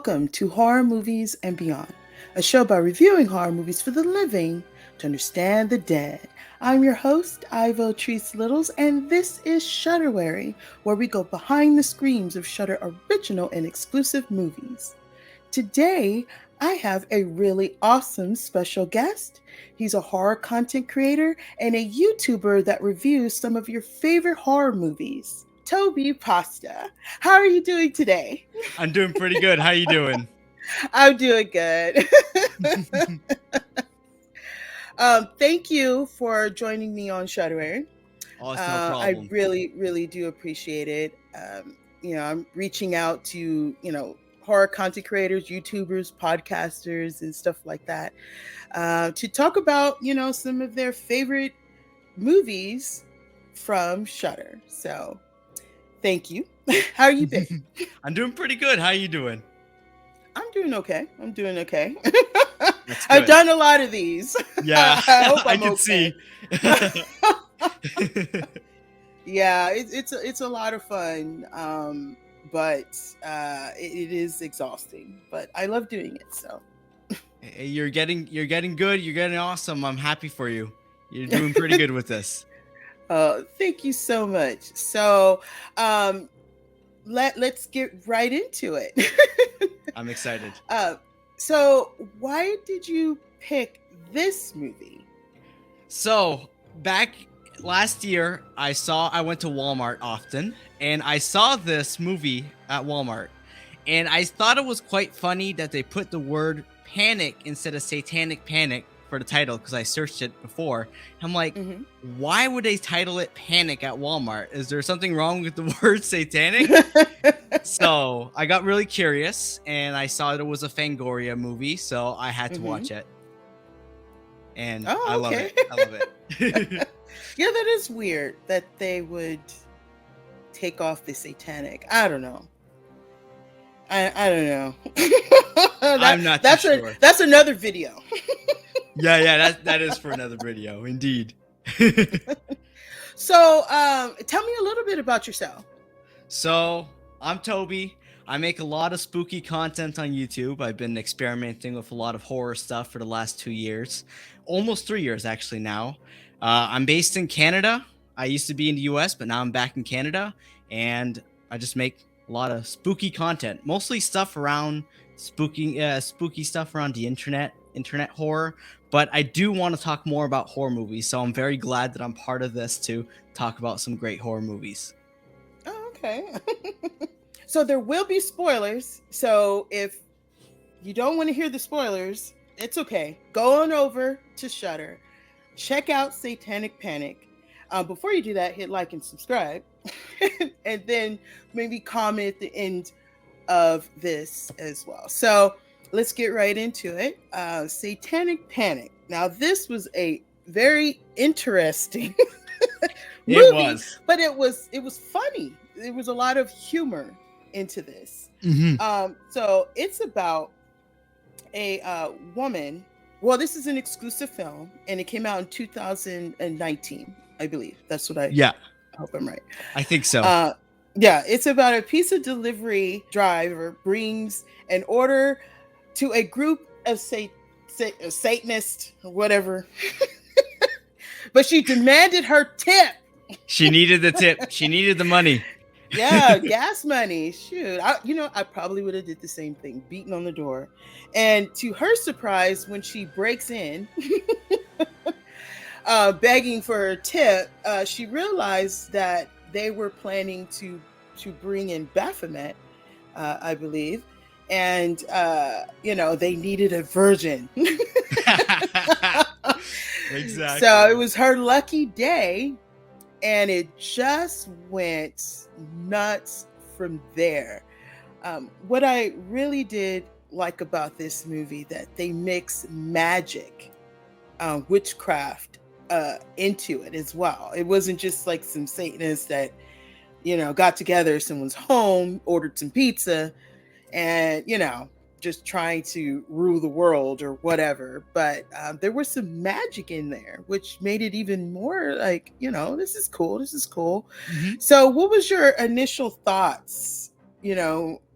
Welcome to Horror Movies and Beyond, a show about reviewing horror movies for the living to understand the dead. I'm your host, Ivotres Littles, and this is Shudderary, where we go behind the screens of Shudder original and exclusive movies. Today, I have a really awesome special guest. He's a horror content creator and a YouTuber that reviews some of your favorite horror movies. TobyPasta. How are you doing today? I'm doing pretty good. How you doing? I'm doing good. Thank you for joining me on Shudderary. Oh, it's no problem. I really do appreciate it. I'm reaching out to, horror content creators, YouTubers, podcasters, and stuff like that to talk about, some of their favorite movies from Shudder. So thank you. How are you been? I'm doing pretty good. How you doing? I'm doing okay. I've done a lot of these. Yeah, I hope I'm can okay. see. Yeah, it's a lot of fun, but it is exhausting. But I love doing it. So You're getting good. You're getting awesome. I'm happy for you. You're doing pretty good with this. Thank you so much. So let's get right into it. I'm excited. So why did you pick this movie? So back last year, I went to Walmart often, and I saw this movie at Walmart, and I thought it was quite funny that they put the word panic instead of Satanic Panic for the title, because I searched it before. I'm like, why would they title it Panic at Walmart? Is there something wrong with the word Satanic? So I got really curious, and I saw it was a Fangoria movie, so I had to watch it. And I love it. I love it. Yeah, that is weird that they would take off the Satanic. I don't know. I don't know. I'm not too sure. That's another video. Yeah, that is for another video, indeed. So, tell me a little bit about yourself. So, I'm Toby. I make a lot of spooky content on YouTube. I've been experimenting with a lot of horror stuff for the last 2 years. Almost 3 years, actually, now. I'm based in Canada. I used to be in the US, but now I'm back in Canada. And I just make a lot of spooky content. Mostly stuff around spooky stuff around the internet horror. But I do want to talk more about horror movies. So I'm very glad that I'm part of this to talk about some great horror movies. Oh, okay. So there will be spoilers. So if you don't want to hear the spoilers, it's okay. Go on over to Shudder. Check out Satanic Panic. Before you do that, hit like and subscribe. And then maybe comment at the end of this as well. So let's get right into it. Satanic Panic. Now, this was a very interesting movie. It was. But it was funny. There was a lot of humor into this. So it's about a woman. Well, this is an exclusive film, and it came out in 2019, I believe. That's what I hope I'm right. I think so. Yeah, it's about a pizza delivery driver brings an order to a group of Satanists or whatever. But she demanded her tip. She needed the tip. She needed the money. Yeah, gas money. Shoot. I probably would have did the same thing, beating on the door. And to her surprise, when she breaks in, begging for her tip, she realized that they were planning to bring in Baphomet, I believe. And, they needed a virgin. Exactly. So it was her lucky day. And it just went nuts from there. What I really did like about this movie, that they mix magic, witchcraft into it as well. It wasn't just like some Satanists that, got together at someone's home, ordered some pizza, and, just trying to rule the world or whatever. But there was some magic in there, which made it even more like, this is cool. So what was your initial thoughts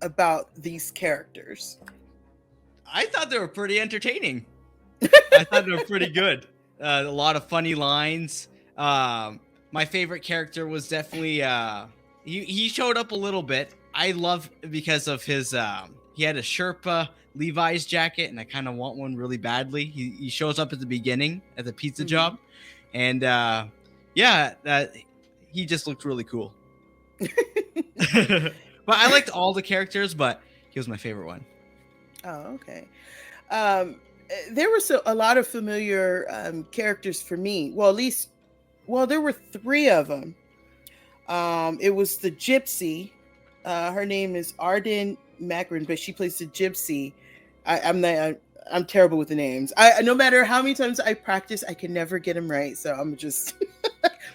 about these characters? I thought they were pretty entertaining. I thought they were pretty good. A lot of funny lines. My favorite character was definitely he showed up a little bit. I love because of his he had a Sherpa Levi's jacket, and I kind of want one really badly. He shows up at the beginning at the pizza job, and he just looked really cool. But I liked all the characters, but he was my favorite one. Oh, okay. There were a lot of familiar characters for me. Well, at least, there were 3 of them. It was the gypsy. Her name is Arden Macron, but she plays the gypsy. I'm terrible with the names. No matter how many times I practice, I can never get them right. So I'm just.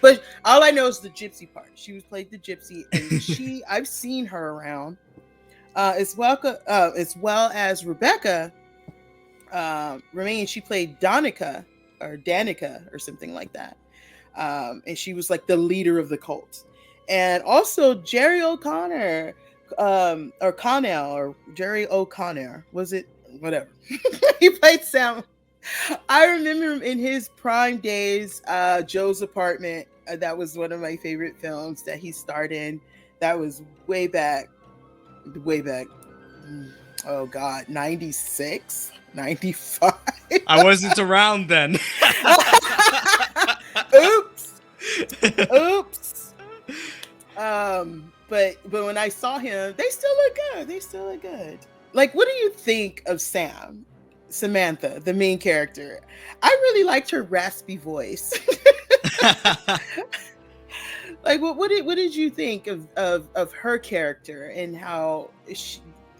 But all I know is the gypsy part. She played the gypsy, and I've seen her around, as well as Rebecca. Remain. She played Danica or something like that, and she was like the leader of the cult. And also Jerry O'Connor, or Connell, or Jerry O'Connor, was it? Whatever. He played Sam. I remember him in his prime days, Joe's Apartment. That was one of my favorite films that he starred in. That was way back. Oh God, 96, 95. I wasn't around then. Oops. But when I saw him, they still look good. Like, what do you think of Samantha, the main character? I really liked her raspy voice. Like, what did you think of her character and how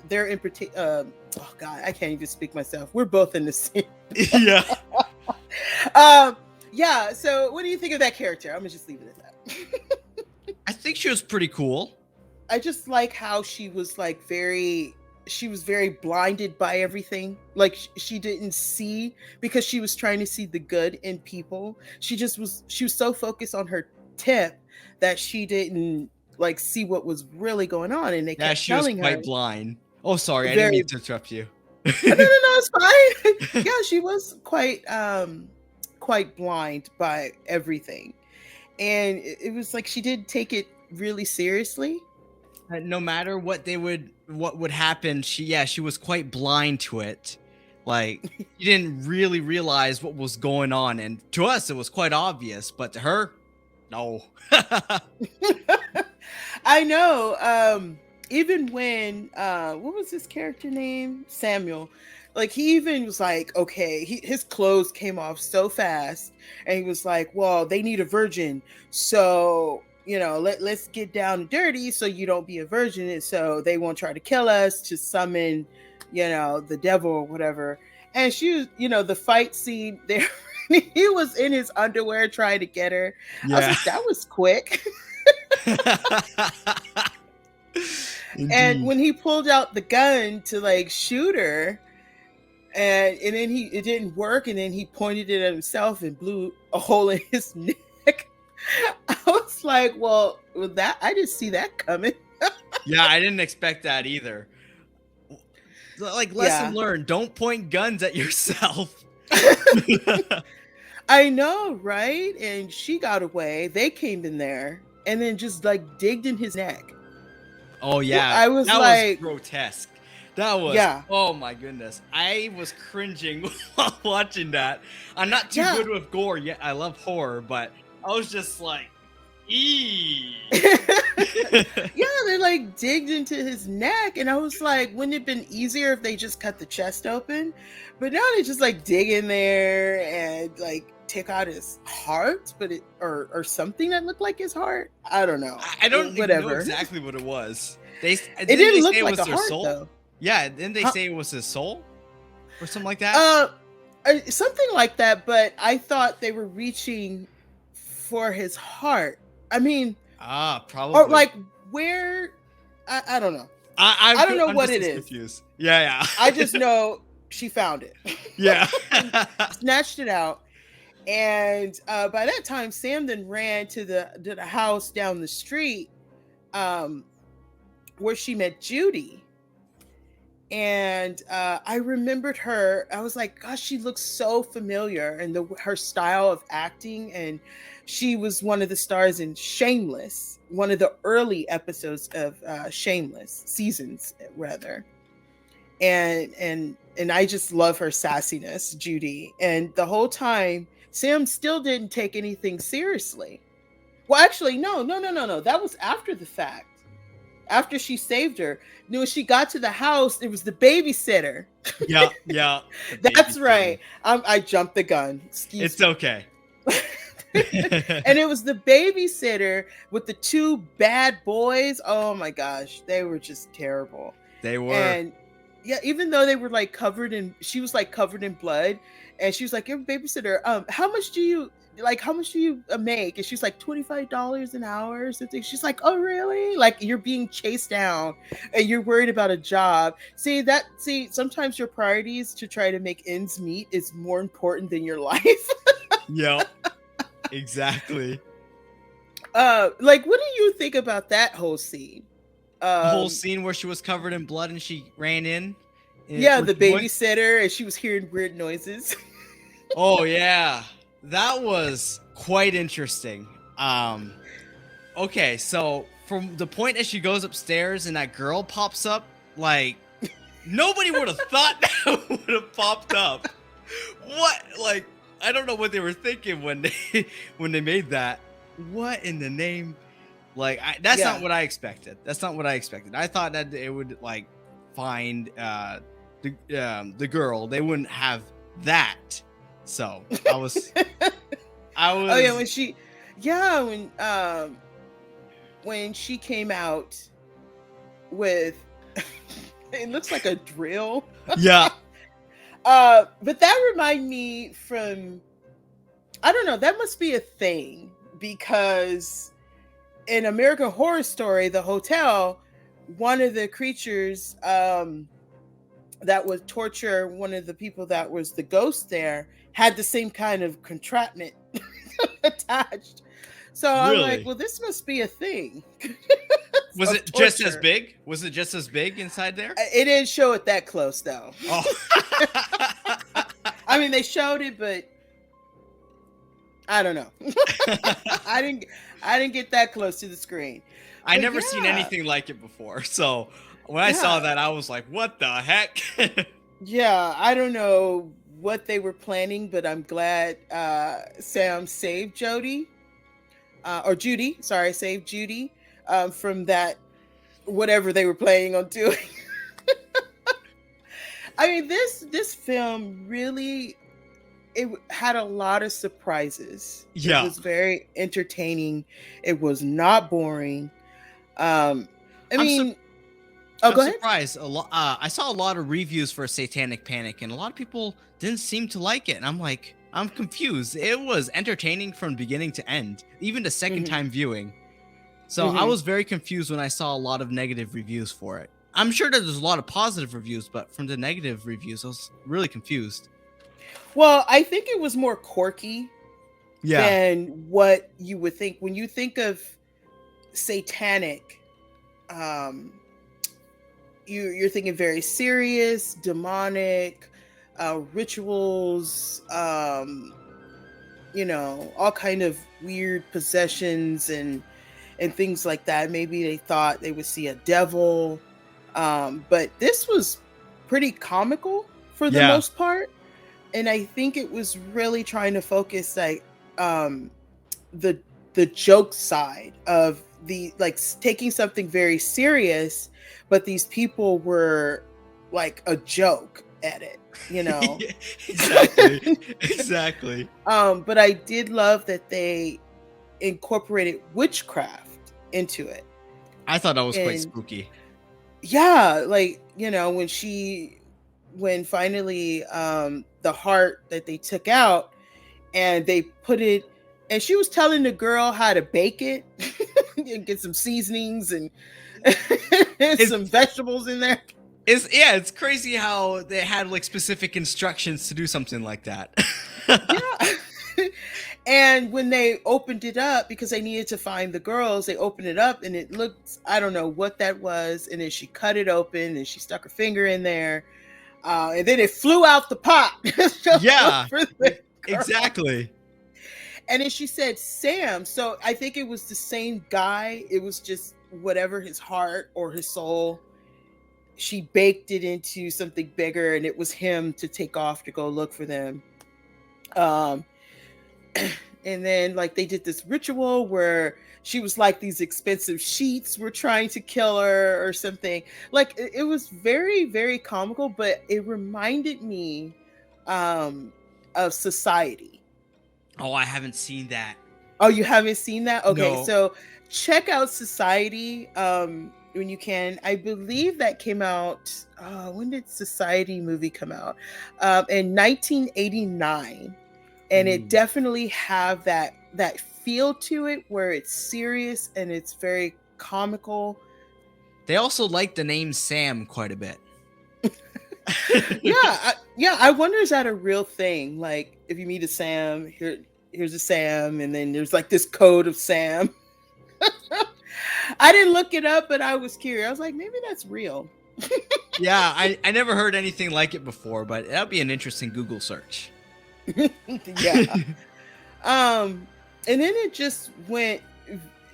they're in particular? Oh God, I can't even speak myself. We're both in the same. Yeah. Yeah. So, what do you think of that character? I'm gonna just leave it at that. I think she was pretty cool. I just like how she was very blinded by everything. Like, she didn't see, because she was trying to see the good in people. She was so focused on her tip that she didn't like see what was really going on. And they kept telling her. She was quite blind. Oh, sorry, I didn't mean to interrupt you. No, it's fine. Yeah, she was quite blind by everything. And it was like she did take it really seriously. No matter what would happen, she was quite blind to it. Like, she didn't really realize what was going on, and to us it was quite obvious, but to her, no. I know. Even when what was his character name? Samuel. Like, he even was like, okay, his clothes came off so fast, and he was like, well, they need a virgin, so let's get down and dirty so you don't be a virgin, and so they won't try to kill us to summon the devil or whatever. And she was, the fight scene there, he was in his underwear trying to get her. Yeah. I was like, that was quick. And when he pulled out the gun to like shoot her, and then it didn't work, and then he pointed it at himself and blew a hole in his neck. I was like, well, with that, I didn't see that coming. Yeah, I didn't expect that either. Like, lesson learned, don't point guns at yourself. I know, right? And she got away. They came in there and then just like digged in his neck. Oh yeah, I was that like, was grotesque. That was, oh my goodness. I was cringing while watching that. I'm not too good with gore yet. I love horror, but I was just like, eee. Yeah, they like digged into his neck, and I was like, wouldn't it have been easier if they just cut the chest open? But now they just like dig in there and like take out his heart, but or something that looked like his heart. I don't know. I don't know exactly what it was. It didn't look like a heart, though. Yeah, didn't they say it was his soul or something like that? Something like that. But I thought they were reaching for his heart. I mean, probably. Or like where? I don't know. I don't know what it is. Confused. Yeah. I just know she found it. Yeah. Snatched it out. And by that time, Sam then ran to the house down the street, where she met Judy. And I remembered her. I was like, gosh, she looks so familiar, and her style of acting. And she was one of the stars in Shameless, one of the early episodes of Shameless seasons, rather. And I just love her sassiness, Judy. And the whole time, Sam still didn't take anything seriously. Well, actually, no. That was after the fact. After she saved her. When she got to the house, it was the babysitter. Yeah. That's right. I jumped the gun. It's okay. And it was the babysitter with the two bad boys. Oh my gosh, they were just terrible. They were. And yeah, even though they were like she was like covered in blood, and she was like, "Your babysitter, how much do you make?" And she's like, $25 an hour or something. She's like, "Oh really? Like, you're being chased down and you're worried about a job." See, sometimes your priorities to try to make ends meet is more important than your life. Yeah, exactly. Like, what do you think about that whole scene? The whole scene where she was covered in blood and she ran in. Yeah, the babysitter, and she was hearing weird noises. Oh yeah, that was quite interesting. Okay, so from the point that she goes upstairs and that girl pops up, like, nobody would have thought that would have popped up. What? Like, I don't know what they were thinking when they made that. What in the name? Like, that's not what I expected. That's not what I expected. I thought that it would like find the girl. They wouldn't have that. So I was. Oh yeah, when she came out with, it looks like a drill. Yeah. But that reminded me from, I don't know, that must be a thing, because in American Horror Story, the hotel, one of the creatures that would torture one of the people that was the ghost there had the same kind of contraption attached. So I'm like, well, this must be a thing. Was it torture. Just as big? Was it just as big inside there? It didn't show it that close, though. Oh. I mean, they showed it, but I don't know. I didn't get that close to the screen. I never seen anything like it before. So when I saw that, I was like, what the heck? Yeah, I don't know what they were planning, but I'm glad Sam saved Judy, saved Judy from that, whatever they were planning on doing. I mean, this film really, it had a lot of surprises. Yeah. It was very entertaining. It was not boring. Go ahead. Surprised. I saw a lot of reviews for Satanic Panic, and a lot of people didn't seem to like it. And I'm like, I'm confused. It was entertaining from beginning to end, even the second time viewing. So I was very confused when I saw a lot of negative reviews for it. I'm sure that there's a lot of positive reviews, but from the negative reviews, I was really confused. Well, I think it was more quirky than what you would think. When you think of Satanic, you're thinking very serious, demonic, rituals, all kind of weird possessions and things like that. Maybe they thought they would see a devil, but this was pretty comical for the most part. And I think it was really trying to focus like the joke side of the, like, taking something very serious, but these people were like a joke at it, Exactly. But I did love that they incorporated witchcraft into it. I thought that was quite spooky. Yeah, like, when finally the heart that they took out and they put it, and she was telling the girl how to bake it and get some seasonings and some vegetables in there. It's crazy how they had like specific instructions to do something like that. Yeah. And when they opened it up, because they needed to find the girls, they opened it up and it looked, I don't know what that was. And then she cut it open and she stuck her finger in there. And then it flew out the pot. Yeah, For the girl. exactly. And then she said Sam. So I think it was the same guy. It was just whatever his heart or his soul. She baked it into something bigger, and it was him to take off to go look for them. And then like they did this ritual where she was like these expensive sheets were trying to kill her or something. Like it was very, very comical, but it reminded me of Society. Oh, I haven't seen that. Oh, you haven't seen that? Okay, No. so check out Society when you can. I believe that came out. When did Society movie come out? In 1989, and it definitely have that feel to it where it's serious and it's very comical. They also like the name Sam quite a bit. Yeah. I wonder, is that a real thing? Like, if you meet a Sam, here's a Sam, and then there's like this code of Sam. I didn't look it up, but I was curious. I was like, maybe that's real. Yeah, I never heard anything like it before, but that'd be an interesting Google search. Yeah. And then it just went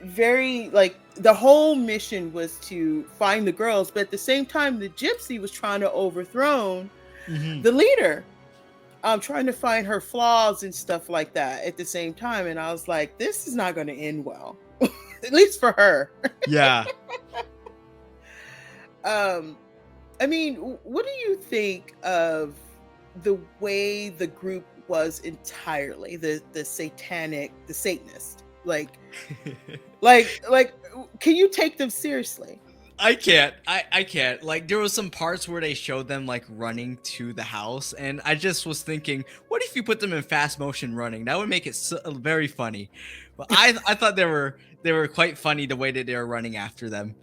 very, like, the whole mission was to find the girls, but at the same time the gypsy was trying to overthrow the leader, trying to find her flaws and stuff like that at the same time. And I was like, this is not going to end well. At least for her. Yeah. I mean, what do you think of the way the group was entirely, the Satanic, the Satanist? Like can you take them seriously? I can't. I can't. Like, there was some parts where they showed them like running to the house, and I just was thinking, what if you put them in fast motion running? That would make it very funny. But I thought they were quite funny the way that they were running after them.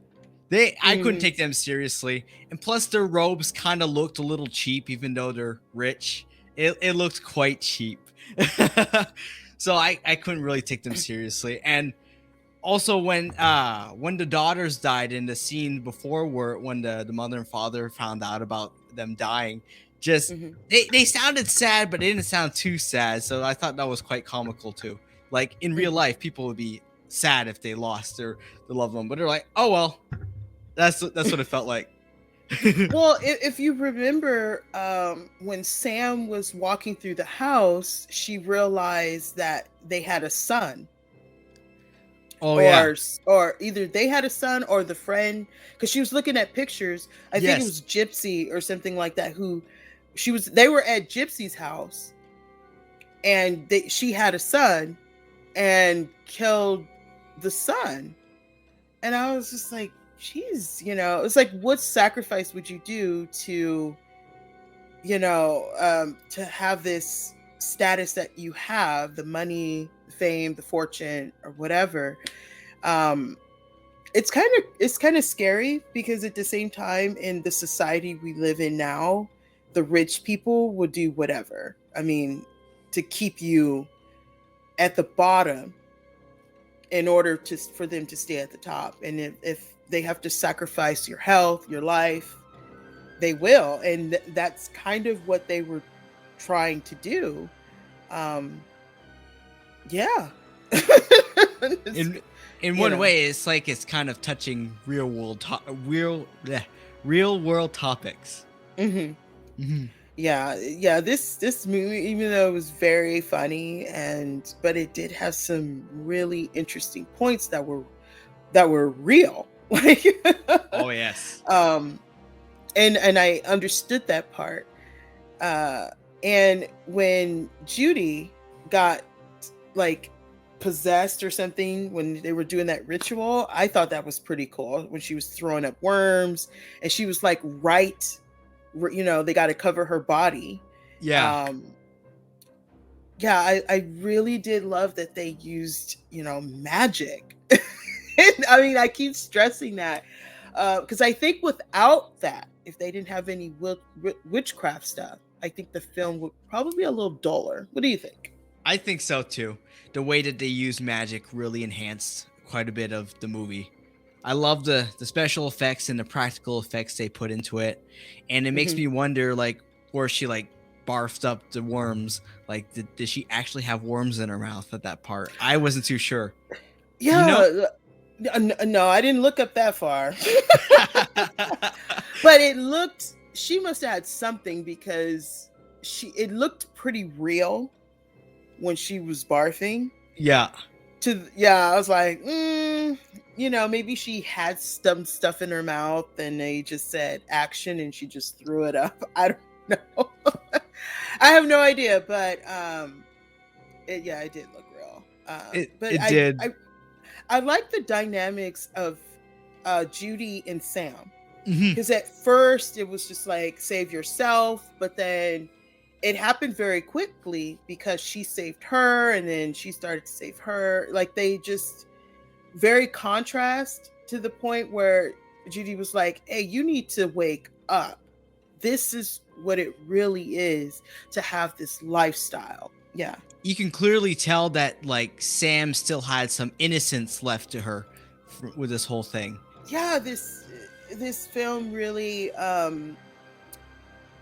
I couldn't take them seriously, and plus their robes kind of looked a little cheap, even though they're rich. It looked quite cheap, so I couldn't really take them seriously. And also when the daughters died in the scene before, when the mother and father found out about them dying, just they sounded sad, but they didn't sound too sad. So I thought that was quite comical too. Like in real life, people would be sad if they lost their loved one, but they're like, oh well, that's what it felt like. Well, if you remember, when Sam was walking through the house, she realized that they had a son. Oh, yeah. Or either they had a son or the friend, because she was looking at pictures. I think it was Gypsy or something like that. They were at Gypsy's house, and she had a son and killed the son. And I was just like, geez, it's like, what sacrifice would you do to, to have this status that you have, the money, the fame, the fortune, or whatever? It's kind of scary, because at the same time, in the society we live in now, the rich people will do whatever. I mean, to keep you at the bottom in order for them to stay at the top. And if they have to sacrifice your health, your life, they will. And that's kind of what they were trying to do. Yeah. In one way, it's like it's kind of touching real world topics. Yeah. This movie, even though it was very funny, but it did have some really interesting points that were real. Like, oh yes. And I understood that part. And when Judy got like possessed or something, when they were doing that ritual, I thought that was pretty cool, when she was throwing up worms and she was like, they got to cover her body. Yeah. I really did love that they used, magic. I mean, I keep stressing that, because I think without that, if they didn't have any witchcraft stuff, I think the film would probably be a little duller. What do you think? I think so too. The way that they use magic really enhanced quite a bit of the movie. I love the special effects and the practical effects they put into it, and it makes Mhm. me wonder, like, where she like barfed up the worms. Like, did she actually have worms in her mouth at that part? I wasn't too sure. Do you know? Yeah, no, I didn't look up that far. But it looked, she must have had something because it looked pretty real when she was barfing. Yeah. Yeah, I was like, maybe she had some stuff in her mouth and they just said action and she just threw it up. I don't know. I have no idea, but it did look real. But It did. I like the dynamics of Judy and Sam, Mhm. because at first it was just like save yourself, but then it happened very quickly because she saved her and then she started to save her. Like they just very contrast to the point where Judy was like, hey, you need to wake up. This is what it really is to have this lifestyle. Yeah. You can clearly tell that like Sam still had some innocence left to her with this whole thing. Yeah, this film really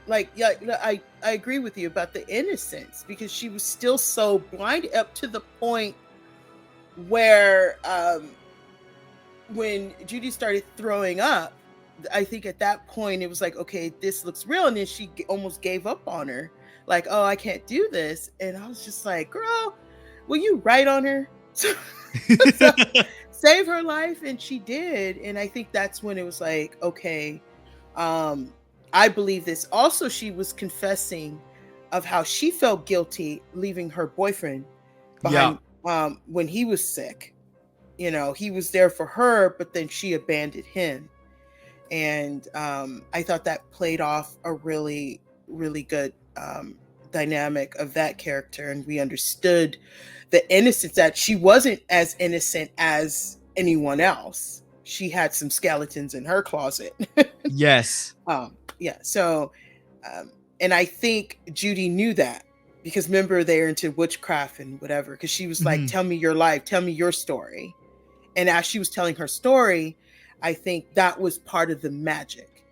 like, yeah, I agree with you about the innocence, because she was still so blind up to the point where when Judy started throwing up, I think at that point it was like, okay, this looks real, and then she almost gave up on her, like, oh, I can't do this. And I was just like, girl, will you write on her? So save her life, and she did. And I think that's when it was like, okay, I believe this. Also, she was confessing of how she felt guilty leaving her boyfriend Yeah. behind when he was sick. He was there for her, but then she abandoned him. And I thought that played off a really, really good dynamic of that character. And we understood the innocence, that she wasn't as innocent as anyone else. She had some skeletons in her closet. Yes. Yeah. So, and I think Judy knew that, because remember, they're into witchcraft and whatever. Because she was like, Mhm. tell me your life, tell me your story. And as she was telling her story, I think that was part of the magic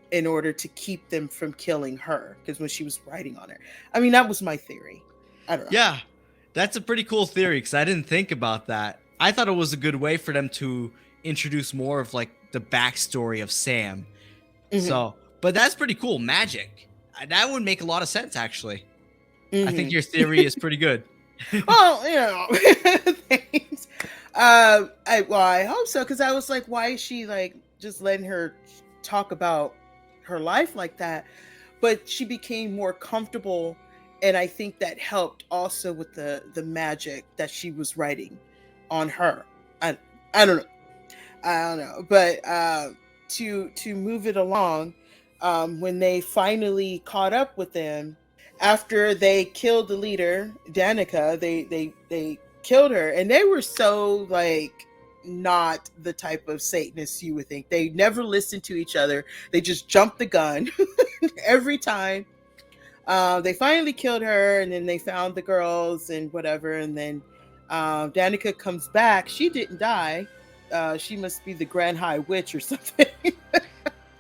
in order to keep them from killing her. Because when she was writing on her, I mean, that was my theory. I don't know. Yeah. That's a pretty cool theory because I didn't think about that. I thought it was a good way for them to introduce more of like the backstory of Sam. Hmm. So, but that's pretty cool. Magic. That would make a lot of sense, actually. I think Hmm. your theory is pretty good. Well, thanks. I hope so, because I was like, why is she like just letting her talk about her life like that? But she became more comfortable, and I think that helped also with the magic that she was writing on her. I I don't know. I don't know, but to move it along, when they finally caught up with them after they killed the leader, Danica, they killed her, and they were so like not the type of Satanists you would think. They never listened to each other. They just jumped the gun every time. They finally killed her, and then they found the girls and whatever, and then Danica comes back. She didn't die. She must be the Grand High Witch or something.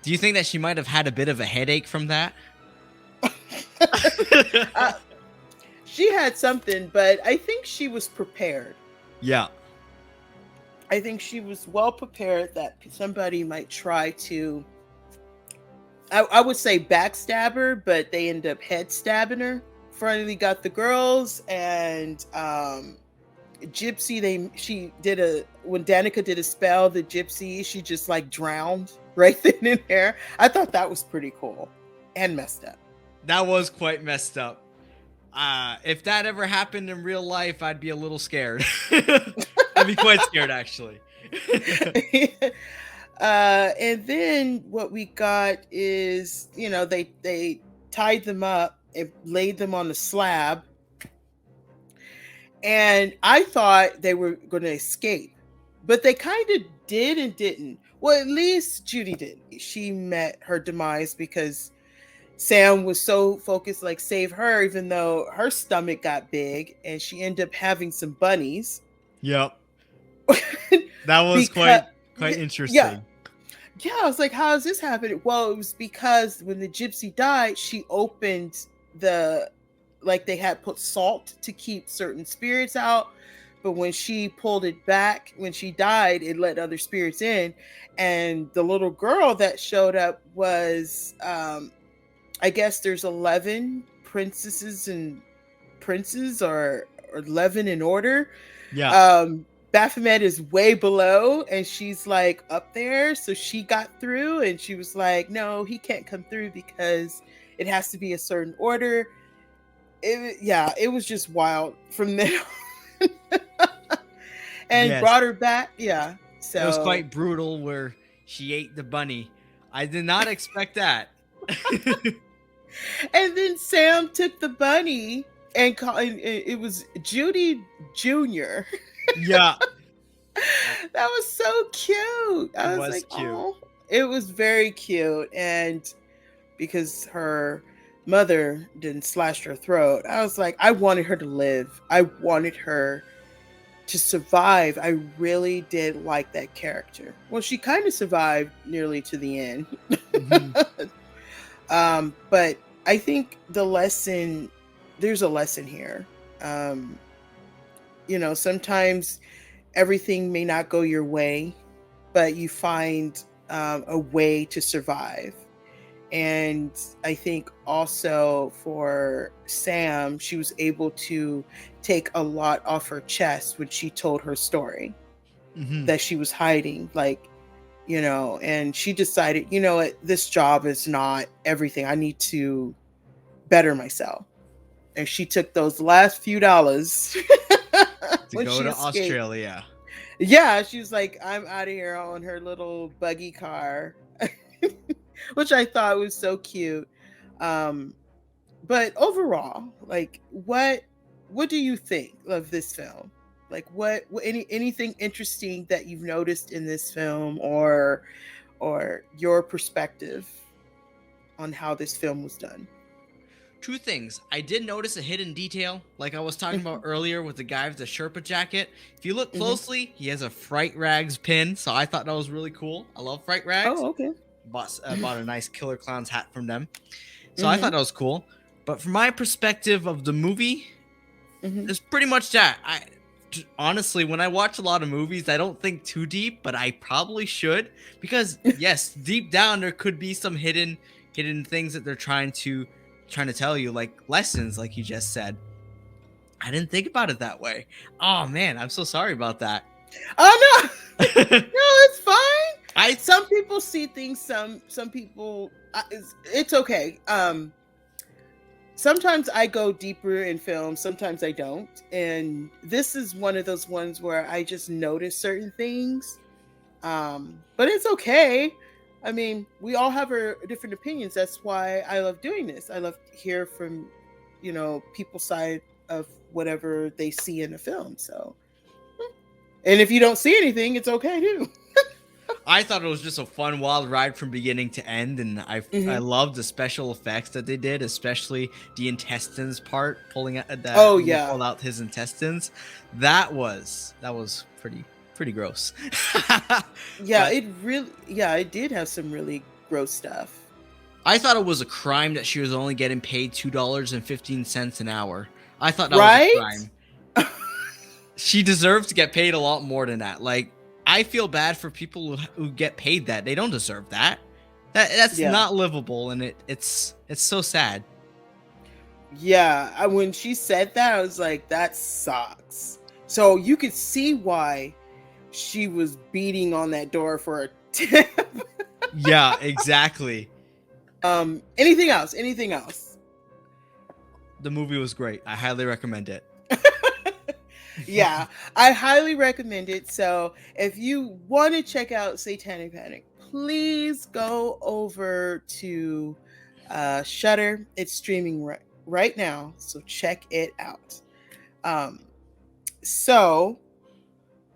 Do you think that she might have had a bit of a headache from that? uh, she had something, but I think she was prepared. Yeah. I think she was well prepared that somebody might try to, I would say backstab her, but they end up head stabbing her. Finally got the girls, and Gypsy, she did when Danica did a spell, the Gypsy, she just like drowned right then and there. I thought that was pretty cool and messed up. That was quite messed up. If that ever happened in real life, I'd be a little scared. I'd be quite scared, actually. And then what we got is, they tied them up and laid them on the slab. And I thought they were going to escape, but they kind of did and didn't. Well, at least Judy did. She met her demise because Sam was so focused, like, save her, even though her stomach got big and she ended up having some bunnies. Yep. That was Because, quite yeah, interesting. yeah, I was like, how is this happening? Well, it was because when the gypsy died, she opened like they had put salt to keep certain spirits out. But when she pulled it back, when she died, it let other spirits in. And the little girl that showed up was, I guess there's 11 princesses and princes, or 11 in order. Yeah. Baphomet is way below and she's like up there. So she got through and she was like, no, he can't come through because it has to be a certain order. It was just wild from there. And Yes. brought her back. Yeah. It was So, quite brutal where she ate the bunny. I did not expect that. and then Sam took the bunny and it was Judy Jr. Yeah. That was so cute. It I was was like, cute. oh, it was very cute. And because her mother didn't slash her throat, I was like, I wanted her to live. I wanted her to survive. I really did like that character. Well, she kind of survived nearly to the end. But I think there's a lesson here. Sometimes everything may not go your way, but you find a way to survive. And I think also for Sam, she was able to take a lot off her chest when she told her story that she was hiding. Like, and she decided, what, this job is not everything. I need to better myself. And she took those last few dollars To go to Australia. Yeah, she was like, I'm out of here on her little buggy car, which I thought was so cute. But overall, like, what do you think of this film? Like, anything interesting that you've noticed in this film, or your perspective on how this film was done? Two things. I did notice a hidden detail, like I was talking about earlier with the guy with the Sherpa jacket. If you look closely, he has a Fright Rags pin, so I thought that was really cool. I love Fright Rags. Oh, okay. Bought a nice Killer Clowns hat from them, so I thought that was cool. But from my perspective of the movie, it's pretty much that. Honestly, when I watch a lot of movies, I don't think too deep, but I probably should, because yes, deep down there could be some hidden things that they're trying to tell you, like lessons, like you just said. I didn't think about it that way. Oh man, I'm so sorry about that. Oh no, no, it's fine. Some people see things. Some people. It's okay. Sometimes I go deeper in films. Sometimes I don't. And this is one of those ones where I just notice certain things. But it's okay. I mean, we all have our different opinions. That's why I love doing this. I love to hear from, people's side of whatever they see in the film. So, and if you don't see anything, it's okay too. I thought it was just a fun, wild ride from beginning to end, and I loved the special effects that they did, especially the intestines part, pulling out that. Oh yeah, pulled out his intestines. That was pretty gross. Yeah, it did have some really gross stuff. I thought it was a crime that she was only getting paid $2.15 an hour. I thought that was a crime. She deserves to get paid a lot more than that. Like, I feel bad for people who get paid that. They don't deserve that. That's not livable, and it's so sad. Yeah, when she said that, I was like, that sucks. So you could see why she was beating on that door for a tip. Yeah, exactly. Anything else? The movie was great. I highly recommend it. Yeah, I highly recommend it. So if you want to check out Satanic Panic, please go over to Shudder. It's streaming right now, so check it out. So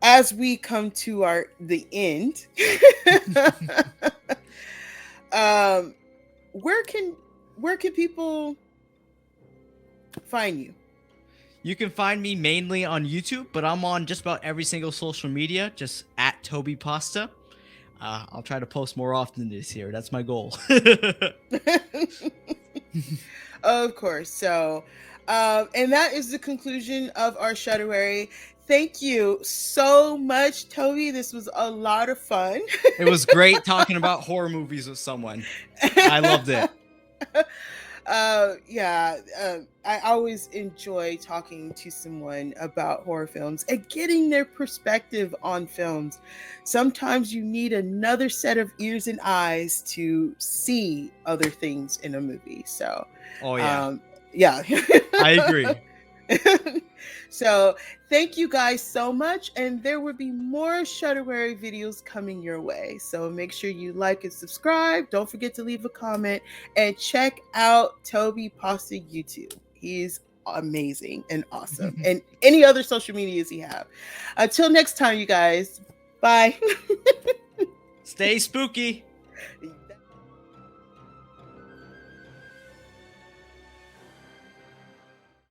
as we come to the end, where can people find you? You can find me mainly on YouTube, but I'm on just about every single social media, just at TobyPasta. I'll try to post more often this year. That's my goal. Of course. So, and that is the conclusion of our Shudderary. Thank you so much, Toby. This was a lot of fun. It was great talking about horror movies with someone. I loved it. I always enjoy talking to someone about horror films and getting their perspective on films. Sometimes you need another set of ears and eyes to see other things in a movie. So, yeah, I agree. So thank you guys so much, and there will be more Shudderary videos coming your way. So make sure you like and subscribe. Don't forget to leave a comment and check out TobyPasta YouTube. He's amazing and awesome. And any other social medias he have. Until next time, you guys. Bye. Stay spooky.